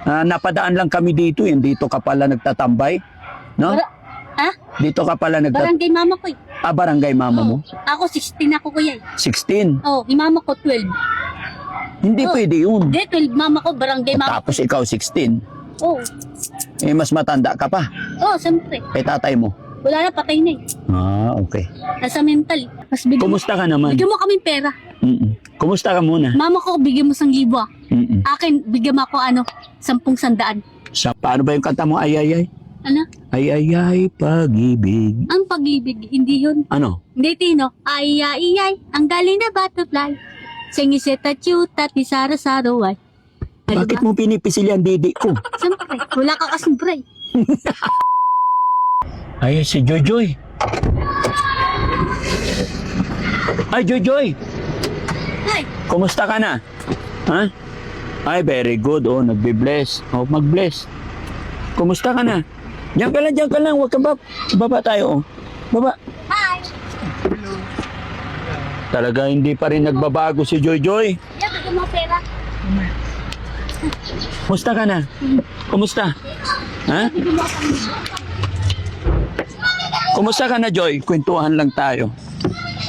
Napadaan lang kami dito. Dito ka pala nagtatambay. No? Ha? Dito ka pala Barangay mama ko eh. barangay mama mo? Ako 16 ako kuya eh. 16. Oh, yung mama ko 12. Hindi Oh. pwede yun. Hindi, 12 mama ko, barangay mama Tapos ikaw 16. ko. Oh. Mas matanda ka pa. Oh, siyempre. Kay tatay mo. Wala na, patay na eh. Okay. Nasa mental eh. Mas bigyan Kumusta ka naman? bigyan mo kaming pera. Kumusta ka muna? Mama ko, bigyan mo 1,000 ah. Akin, bigyan mo ako 10,100. Paano ba yung kanta mo? Ay, ay, ay. Ano? Ay, ay, ay, pag-ibig. Ang pag-ibig, hindi yun. Ano? Hindi, Tino. Ay, ay, ay, ang galing na butterfly. Singiseta chuta, ti saro-saro ay. Bakit mo pinipisil yan, didi ko? Siyempre, wala ka kasing bray. Ay, si Joy-Joy. Ay, Joy-Joy. Ay, Kumusta ka na? Ha? Ay, very good. Nagbe-bless. Mag-bless. Kumusta ka na? Diyan ka lang. Huwag ka ba? Baba tayo, Baba. hi. Talaga hindi pa rin nagbabago si Joy-Joy. Yan, bigyan mo pera. Kumusta ka na? Kumusta? Ha? Bigyan mo ako. Kumusta ka na, Joy? Kwentuhan lang tayo.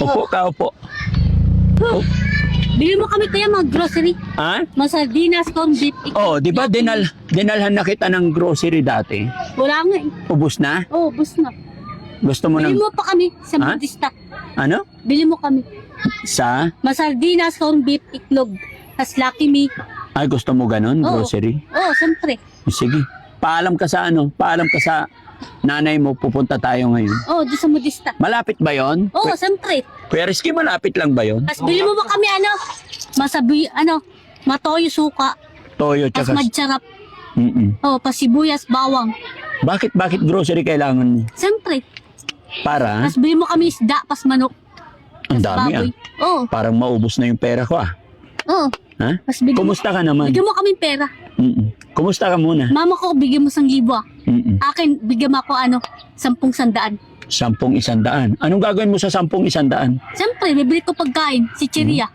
Upo ka, upo. Bili mo kami kaya mga grocery. Ha? Mga sardinas, corn beef. Di ba dinalhan na kita ng grocery dati? Wala nga eh. Ubus na? Oh, bus na. Gusto mo Bili ng... mo pa kami sa Ha? Budista. Ano? Bili mo kami. Sa? Mga sardinas, corn beef, itlog. Tas Lucky Me. Ay, gusto mo ganon? Oo. Grocery? Oh, siyempre. Sige. Paalam ka sa Paalam ka sa nanay mo. Pupunta tayo ngayon. Oh, doon sa Budista. Malapit ba yon? Oh, siyempre. Kuya Rizky, malapit lang ba yon? Tas bili mo ba kami masabi, matoyo suka. Toyo Tas tsaka... madsarap. Mm-mm. Oh, pasibuyas, bawang. Bakit grocery kailangan mo? Siyempre. Para? Tas bili mo kami isda, pas manok. Ang Tas dami baboy. Oh, Parang maubos na yung pera ko oh. Ha? Tas bigyan mo. Kumusta ka naman? Bigyan mo kami pera. Kumusta ka muna? Mama ko, bigyan mo 1,000 ah. Akin, bigyan mo ako 10,100. 10,100. Anong gagawin mo sa 10,100? Siyempre, bibili ko pagkain, si Chiria.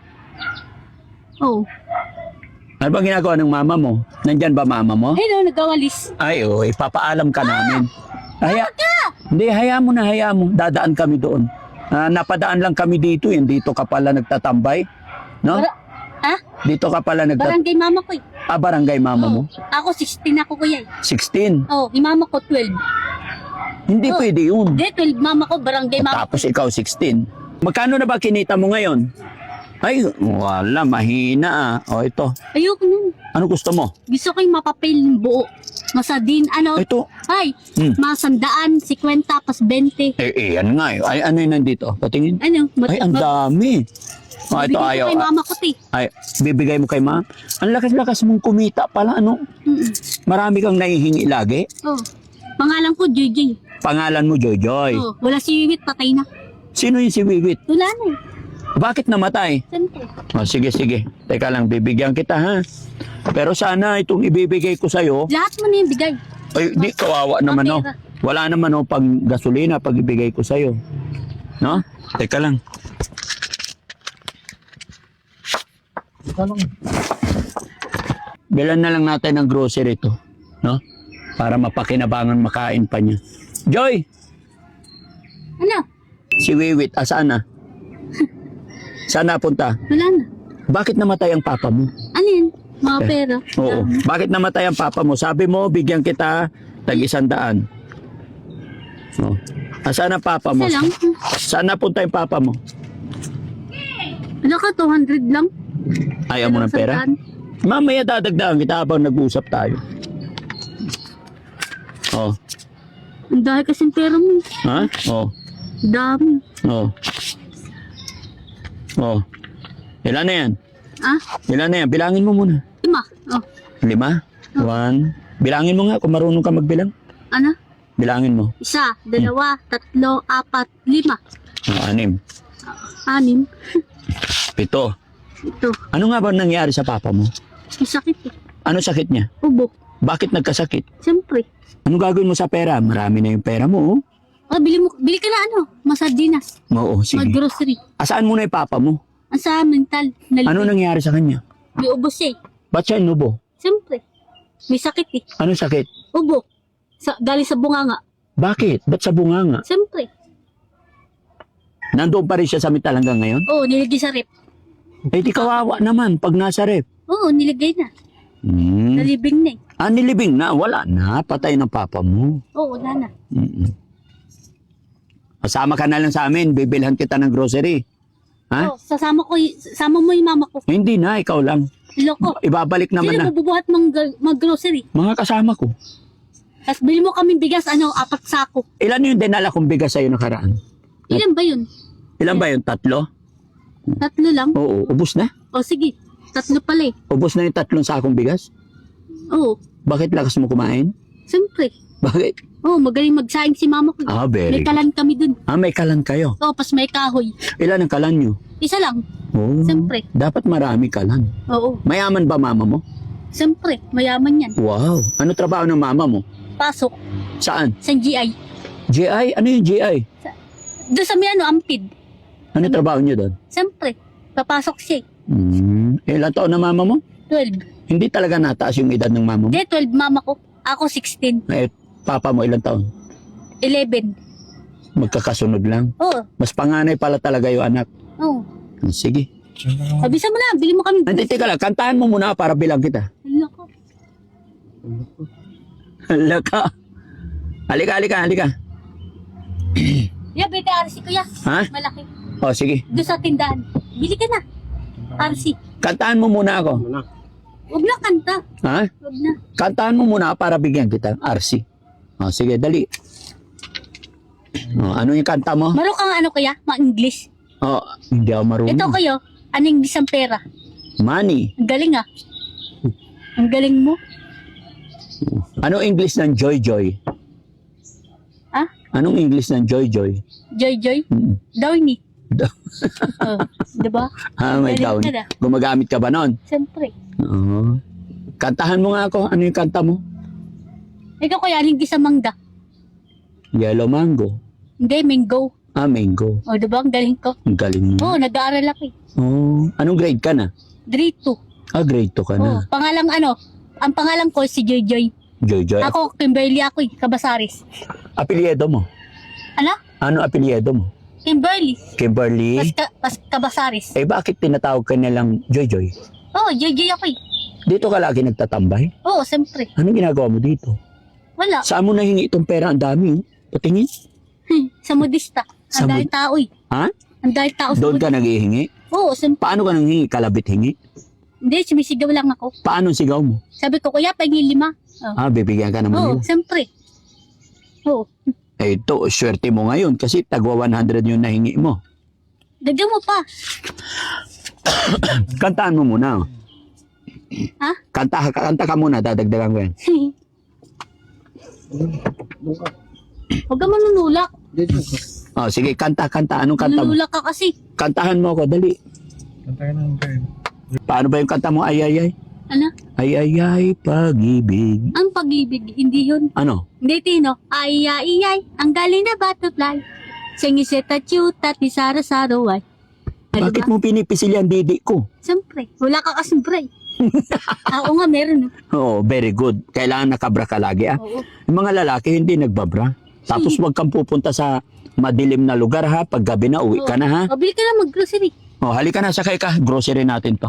Oh. Ano ba ginagawa ng mama mo? Nandyan ba mama mo? Hello, nagawalis. Ay, ipapaalam ka namin. Hindi, hayaan mo. Dadaan kami doon. Napadaan lang kami dito. Dito ka pala nagtatambay. No? Ha? Dito ka pala Barangay mama ko eh. barangay mama mo? Ako 16 ako kuya eh. 16. Oh, yung mama ko 12. Hindi pwede yun. Hindi, 12 mama ko, barangay mama Tapos ikaw 16. Magkano na ba kinita mo ngayon? Ay, wala, mahina ito. Ayoko nun. Ano gusto mo? Gusto ko yung mapapil ng buo. Masadin, Ito. Ay, Hmm. masandaan, 50, pas 20. Yan nga eh. Ay, ano yun nandito? Patingin. Ay, ang dami. Ito Bibigyan ko ayaw. kay mama ko, ti. Ay, bibigay mo kay ma. Ang lakas-lakas mong kumita pala, ano? Marami kang nahihingi lagi. Oh. Pangalan ko, JJ. Pangalan mo, Joy-Joy. Oh, wala si Wiwit, patay na. Sino yung si Wiwit? Wala na eh. Bakit namatay? Siyempre. Sige. Teka lang, bibigyan kita, ha? Pero sana itong ibibigay ko sa'yo, Lahat mo na yung bigay. ay, di, kawawa naman, no? pera. Wala naman, no, pag gasolina, pag ibigay ko sa'yo. No? Teka lang. Bilan na lang natin ng grocery to, no? Para mapakinabangan makain pa niya. Joy! Ano? Si Wiwit, asaan na? Saan napunta? Wala na. Bakit namatay ang papa mo? Ano yun? Mga pera. Oo. Bakit namatay ang papa mo? Sabi mo, bigyan kita tag 100. Oh. Asaan ang papa mo? Isa lang. Saan napunta yung papa mo? Ano ka, 200 lang? Ayaw mo ng pera? Sandaan. Mamaya dadagdagan kita habang nag-uusap tayo. Oh. Ang dahil kasing pera mo. Ha? Oh. Dami. Oh. Oh. Ilan na yan? Ah? Ilan na yan? Bilangin mo muna. 5. Oh. 5? 1. Bilangin mo nga kung marunong ka magbilang. Ano? Bilangin mo. 1, 2, 3, 4, 5. 6. 6. 7. Ito. Ano nga ba nangyari sa papa mo? May sakit eh. Ano sakit niya? Ubo. Bakit nagkasakit? Siyempre. Ano gagawin mo sa pera? Marami na yung pera mo, oh. Oh, bili ka na masardinas. Oo, sige. Mag-grocery. Asaan mo na yung papa mo? Ang sa mental. Ano nangyari sa kanya? May ubo siya eh. Ba't siya inubo? Siyempre. May sakit eh. Ano sakit? Ubo. Galing sa bunganga. Bakit? Ba't sa bunganga? Siyempre. Nandoon pa rin siya sa metal hanggang ngayon? Oo, nilagay sa rep. Eh di kawawa naman pag nasa rep. Oo, nilagay na. Nalibing na eh. Nilibing na, wala na. Patay ng papa mo. Oo, wala na. Kasama ka na lang sa amin, bibilhan kita ng grocery. Ha? Oo, sasama mo yung mama ko. Hindi na, ikaw lang. Loko. Ibabalik naman Sino na. mabubuhat mag-grocery? Mga kasama ko. Tapos bili mo kaming bigas, 4 sako. Ilan yung dinala kong bigas sa'yo nakaraan? Ilan ba yun? Ilan ba yun? 3? 3 lang? Oo, ubos na. O sige, 3 pala eh. Ubos na yung 3 sakong bigas? Oo, Bakit lakas mo kumain? siyempre. Bakit? Oo, magaling magsaing si mama ko. Very May kalan kami dun. May kalan kayo. Oo, pas may kahoy. Ilan ang kalan nyo? Isa lang. Oo. Siyempre. Dapat marami kalan. Oo, Mayaman ba mama mo? siyempre. Mayaman yan. Wow. Ano trabaho ng mama mo? Pasok Saan? sa GI. GI? Ano yung GI? Doon sa may Ampid. Ano trabaho niyo doon? Siyempre. Papasok siya eh. Ilan taon na mama mo? 12. Hindi talaga nataas yung edad ng mama mo? Hindi, 12 mama ko. Ako 16. Eh, papa mo ilang taon? 11. Magkakasunod lang. Oo. Mas panganay pala talaga yung anak. Oo. Sige. Abisa mo na, bili mo kami. Hindi, teka lang. Kantahan mo muna para bilang kita. Loko. Hala ka. Halika. Yeah, bete RC ko ya. Ha? Malaki. O, sige. Doon sa tindahan. Bili ka na. RC. Kantahan mo muna ako. Huwag na kanta. Ha? Huwag na. Kantahan mo muna para bigyan kita. RC. O, sige, dali. O, ano yung kanta mo? Maro kang ano kaya? Ma-English. O, hindi ako marunong. Ito kayo, ano English ang pera? Money. Ang galing ah. Ang galing mo. Ano English ng Joy? Ha? Anong English ng Joy? Joy. Downy. Diba? May Galing down. ka na. Gumagamit ka ba nun? Siyempre. Oo. Kantahan mo nga ako. Ano yung kanta mo? Ikaw kaya, hindi sa mangga. Yellow mango. Hindi, mango. Mango. O, diba? Ang galing ko. Ang galing mo. Oo, nag-aaral ako eh. Anong grade ka na? Grade 2. Grade 2 ka Oo, na. pangalang ano? Ang pangalan ko si Joy. Joy. Ako, Kimberly ako eh, Cabasares. Apelyido mo? Ano? Ano apelyido mo? Kimberly. Kimberly? Pas Cabasares. Bakit tinatawag ka nilang Joy? Oo, Joy ako eh. Dito ka lagi nagtatambay? Oo, siyempre. Anong ginagawa mo dito? Wala. Saan mo nahingi itong pera? Ang dami. Patingin. Sa modista. Sa Ang dahil tao eh. Ha? Ang dahil tao sa Doon ka modista. naghihingi? Oo, siyempre. Paano ka nanghingi? Kalabit hingi? Hindi, sumisigaw lang ako. Paano sigaw mo? Sabi ko, kuya, pahingin 5. Bibigyan ka naman Oo, nila. siyempre. Oo. Ito, swerte mo ngayon kasi tagwa 100 yung nahingi mo. Dagdag mo pa. Kantaan mo muna. Ha? Kanta ka muna, dadagdagan ko yan. Huwag ka manunulak. Sige, kanta. Anong kanta mo? Manunulak ka kasi. Kantahan mo ako, dali. Paano ba yung kanta mo? Ay. Ano? Ay, pag-ibig. Ang pag-ibig, hindi yun. Ano? Hindi, Tino. Ay, ang galing na butterfly. Singiseta chuta, ti saro-saro, ay. Bakit mo pinipisil yan didi ko? Siyempre, wala ka kasing break. Ako nga, meron. Very good. Kailangan nakabra ka lagi, Oo. Yung mga lalaki hindi nagbabra. Tapos wag kang pupunta sa madilim na lugar, ha? Pag gabi na, uwi ka na, ha? O, bili ka na mag-grocery. Halika na, sakay ka. Grocery natin to.